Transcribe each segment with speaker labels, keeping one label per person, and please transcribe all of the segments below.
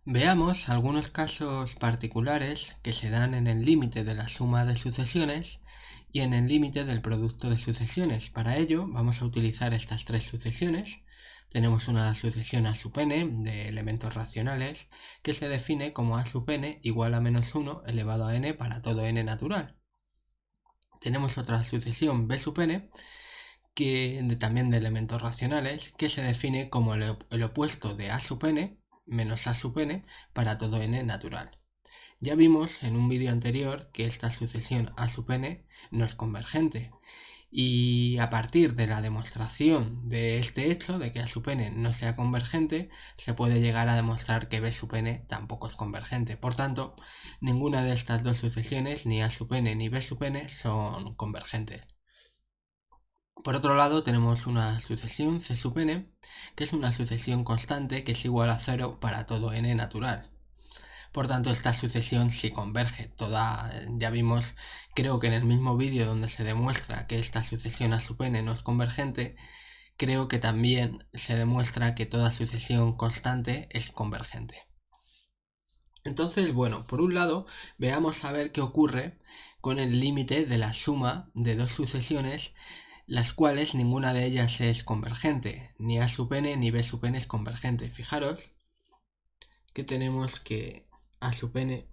Speaker 1: Veamos algunos casos particulares que se dan en el límite de la suma de sucesiones y en el límite del producto de sucesiones. Para ello vamos a utilizar estas tres sucesiones. Tenemos una sucesión a sub n de elementos racionales que se define como a sub n igual a menos 1 elevado a n para todo n natural. Tenemos otra sucesión b sub n también de elementos racionales que se define como el opuesto de a sub n menos a sub n para todo n natural. Ya vimos en un vídeo anterior que esta sucesión a sub n no es convergente, y a partir de la demostración de este hecho, de que a sub n no sea convergente, se puede llegar a demostrar que b sub n tampoco es convergente. Por tanto, ninguna de estas dos sucesiones, ni a sub n ni b sub n, son convergentes. Por otro lado, tenemos una sucesión c sub n, que es una sucesión constante que es igual a 0 para todo n natural. Por tanto, esta sucesión sí converge. Ya vimos, creo que en el mismo vídeo donde se demuestra que esta sucesión a sub n no es convergente, creo que también se demuestra que toda sucesión constante es convergente. Entonces, bueno, por un lado, veamos a ver qué ocurre con el límite de la suma de dos sucesiones las cuales ninguna de ellas es convergente, ni a sub n ni b sub n es convergente. Fijaros que tenemos que a sub n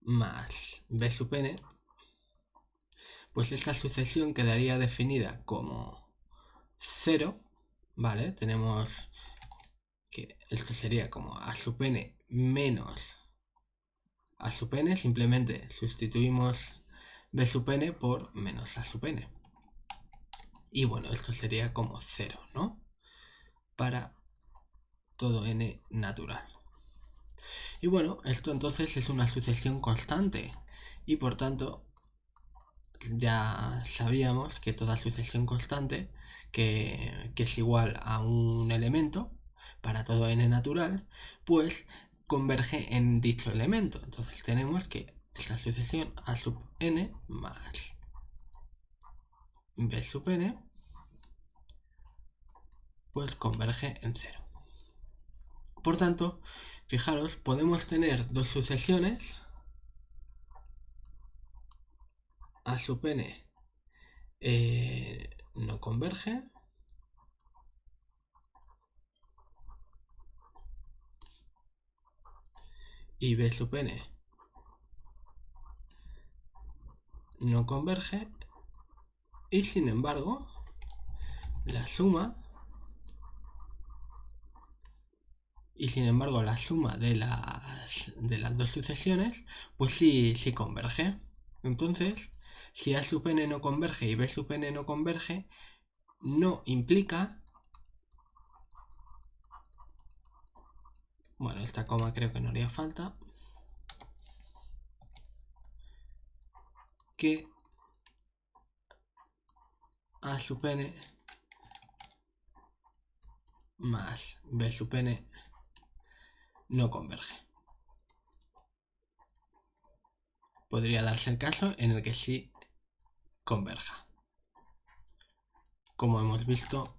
Speaker 1: más b sub n, pues esta sucesión quedaría definida como 0, ¿vale? Tenemos que esto sería como a sub n menos a sub n, simplemente sustituimos b sub n por menos a sub n. Y bueno, esto sería como 0, ¿no? Para todo n natural. Y bueno, esto entonces es una sucesión constante y por tanto ya sabíamos que toda sucesión constante que es igual a un elemento para todo n natural, pues converge en dicho elemento. Entonces tenemos que esta sucesión a sub n más b sub n pues converge en 0. Por tanto, fijaros, podemos tener dos sucesiones a sub n no converge y b sub n no converge, y sin embargo la suma de las dos sucesiones pues sí converge. Entonces, si a sub n no converge y b sub n no converge, no implica, bueno, esta coma creo que no haría falta, que a sub n más b sub n no converge. Podría darse el caso en el que sí converja, como hemos visto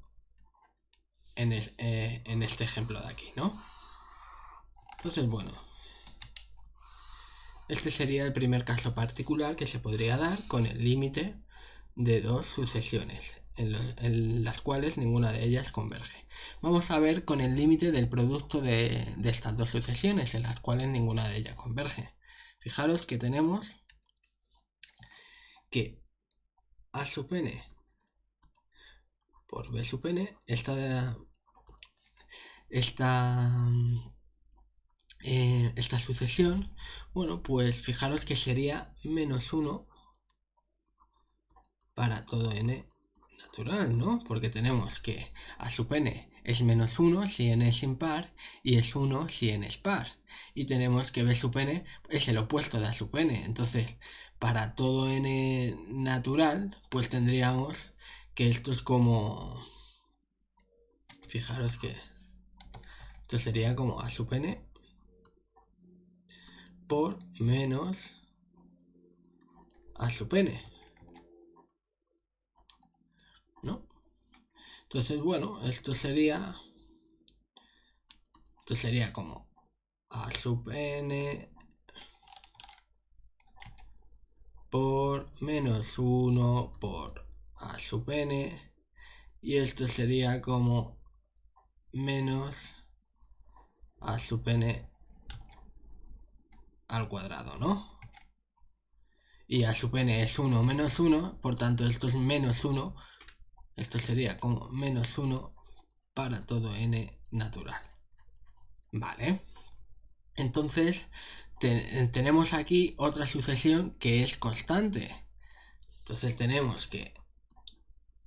Speaker 1: en este ejemplo de aquí, ¿no? Entonces, bueno, este sería el primer caso particular que se podría dar con el límite de dos sucesiones, en las cuales ninguna de ellas converge. Vamos a ver con el límite del producto de estas dos sucesiones, en las cuales ninguna de ellas converge. Fijaros que tenemos que a sub n por b sub n, esta sucesión, bueno, pues fijaros que sería menos 1 para todo n natural, ¿no? Porque tenemos que a sub n es menos 1 si n es impar y es 1 si n es par. Y tenemos que b sub n es el opuesto de a sub n. Entonces, para todo n natural, pues tendríamos que esto es como... Fijaros que esto sería como a sub n por menos a sub n, ¿no? Entonces, bueno, esto sería como a sub n por menos 1 por a sub n, y esto sería como menos a sub n al cuadrado, ¿no? Y a sub n es 1 menos 1, por tanto esto es menos 1, esto sería como menos 1 para todo n natural. Vale, entonces tenemos aquí otra sucesión que es constante. Entonces tenemos que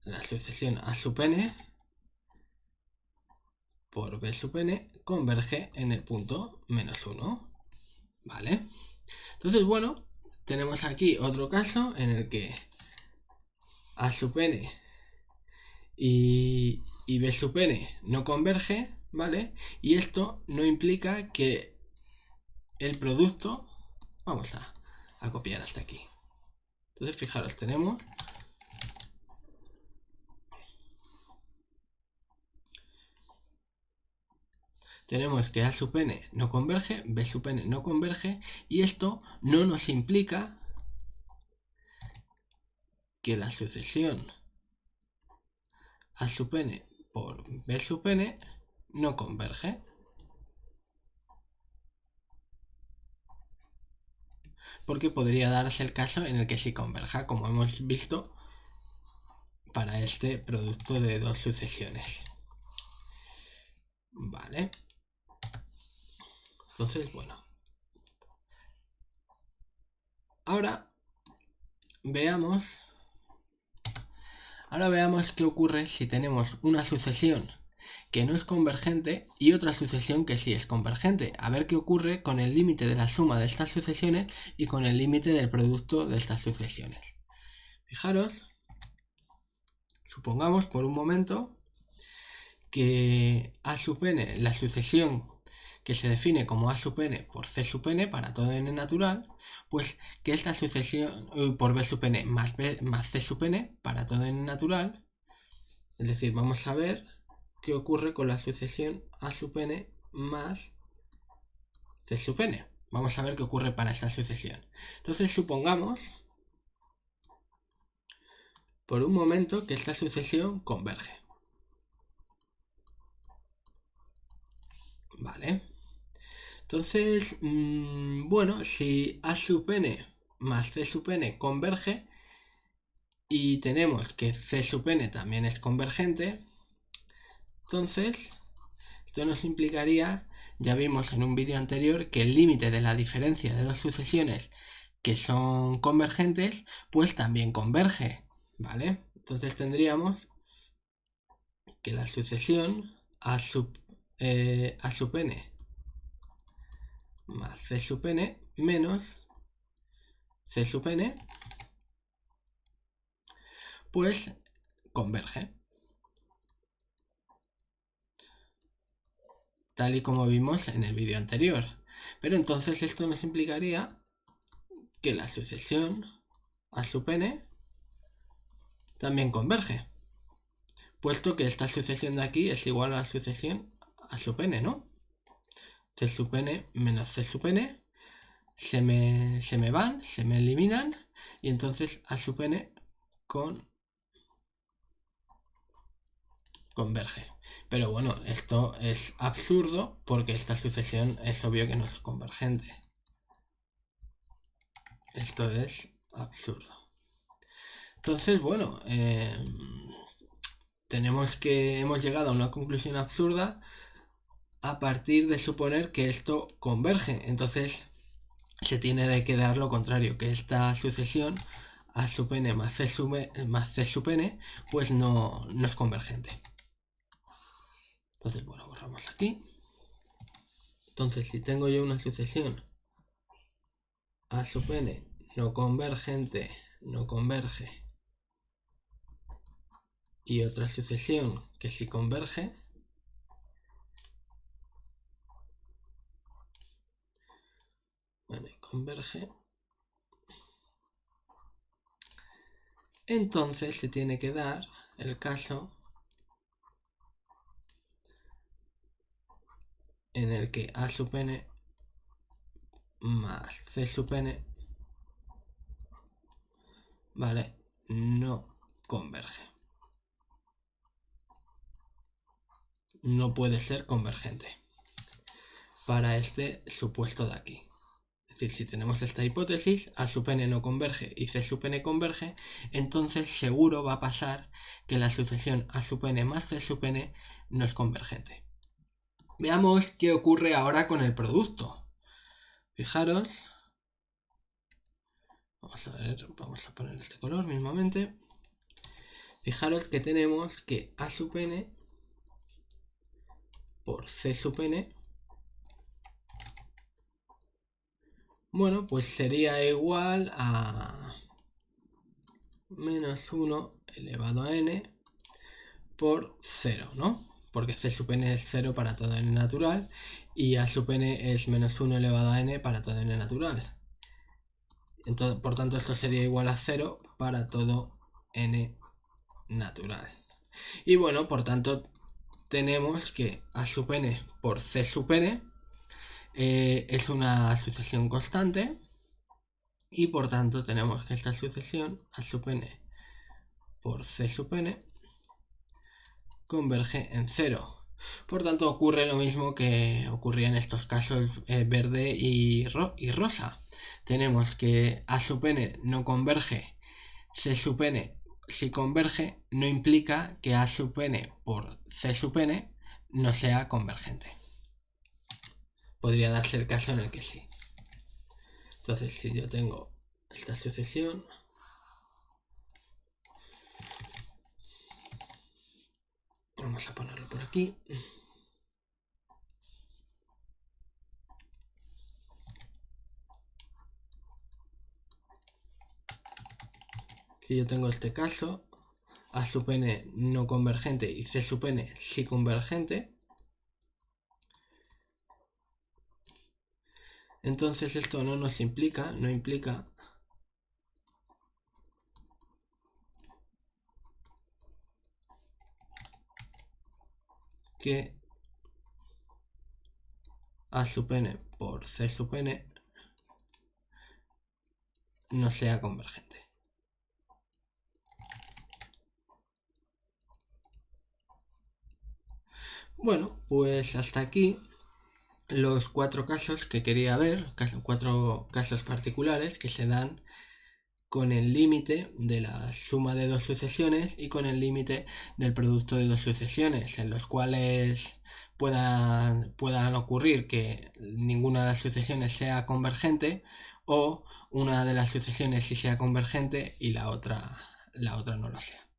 Speaker 1: la sucesión a sub n por b sub n converge en el punto menos 1. Vale, entonces bueno, tenemos aquí otro caso en el que a sub n y b sub n no converge, ¿vale? Y esto no implica que el producto, vamos a copiar hasta aquí. Entonces fijaros, tenemos que a sub n no converge, b sub n no converge, y esto no nos implica que la sucesión a sub n por b sub n no converge. Porque podría darse el caso en el que sí converja, como hemos visto para este producto de dos sucesiones. Vale. Entonces, bueno. Ahora veamos qué ocurre si tenemos una sucesión que no es convergente y otra sucesión que sí es convergente. A ver qué ocurre con el límite de la suma de estas sucesiones y con el límite del producto de estas sucesiones. Fijaros, supongamos por un momento que a sub n, la sucesión que se define como a sub n por c sub n para todo n natural, pues que esta sucesión por b sub n más c sub n para todo n natural, es decir, vamos a ver qué ocurre con la sucesión a sub n más c sub n. Vamos a ver qué ocurre para esta sucesión. Entonces supongamos por un momento que esta sucesión converge. Vale. Entonces, bueno, si a sub n más c sub n converge y tenemos que c sub n también es convergente, entonces esto nos implicaría, ya vimos en un vídeo anterior, que el límite de la diferencia de dos sucesiones que son convergentes, pues también converge, ¿vale? Entonces tendríamos que la sucesión a sub n más c sub n menos c sub n, pues converge. Tal y como vimos en el vídeo anterior. Pero entonces esto nos implicaría que la sucesión a sub n también converge, puesto que esta sucesión de aquí es igual a la sucesión a sub n, ¿no? C sub n menos c sub n se me van, se me eliminan, y entonces a sub n converge. Pero bueno, esto es absurdo porque esta sucesión es obvio que no es convergente. Esto es absurdo. Entonces, bueno, hemos llegado a una conclusión absurda a partir de suponer que esto converge. Entonces se tiene que dar lo contrario, que esta sucesión a sub n más c sub n pues no es convergente. Entonces, bueno, borramos aquí. Entonces, si tengo yo una sucesión a sub n no convergente, no converge, y otra sucesión que sí converge, converge, entonces se tiene que dar el caso en el que A sub n más C sub n, ¿vale?, no converge. No puede ser convergente para este supuesto de aquí. Es decir, si tenemos esta hipótesis, A sub n no converge y C sub n converge, entonces seguro va a pasar que la sucesión A sub n más C sub n no es convergente. Veamos qué ocurre ahora con el producto. Fijaros, vamos a poner este color mismamente. Fijaros que tenemos que A sub n por C sub n, bueno, pues sería igual a menos 1 elevado a n por 0, ¿no? Porque C sub n es 0 para todo n natural y A sub n es menos 1 elevado a n para todo n natural. Entonces, por tanto, esto sería igual a 0 para todo n natural. Y bueno, por tanto, tenemos que A sub n por C sub n es una sucesión constante y por tanto tenemos que esta sucesión A sub n por C sub n converge en 0. Por tanto ocurre lo mismo que ocurría en estos casos verde y rosa. Tenemos que A sub n no converge, C sub n si converge, no implica que A sub n por C sub n no sea convergente. Podría darse el caso en el que sí. Entonces, si yo tengo esta sucesión, vamos a ponerlo por aquí. Si yo tengo este caso, A sub n no convergente y C sub n sí convergente, entonces esto no implica que A sub n por C sub n no sea convergente. Bueno, pues hasta aquí los 4 casos que quería ver, 4 casos particulares que se dan con el límite de la suma de dos sucesiones y con el límite del producto de dos sucesiones, en los cuales puedan ocurrir que ninguna de las sucesiones sea convergente o una de las sucesiones sí sea convergente y la otra no lo sea.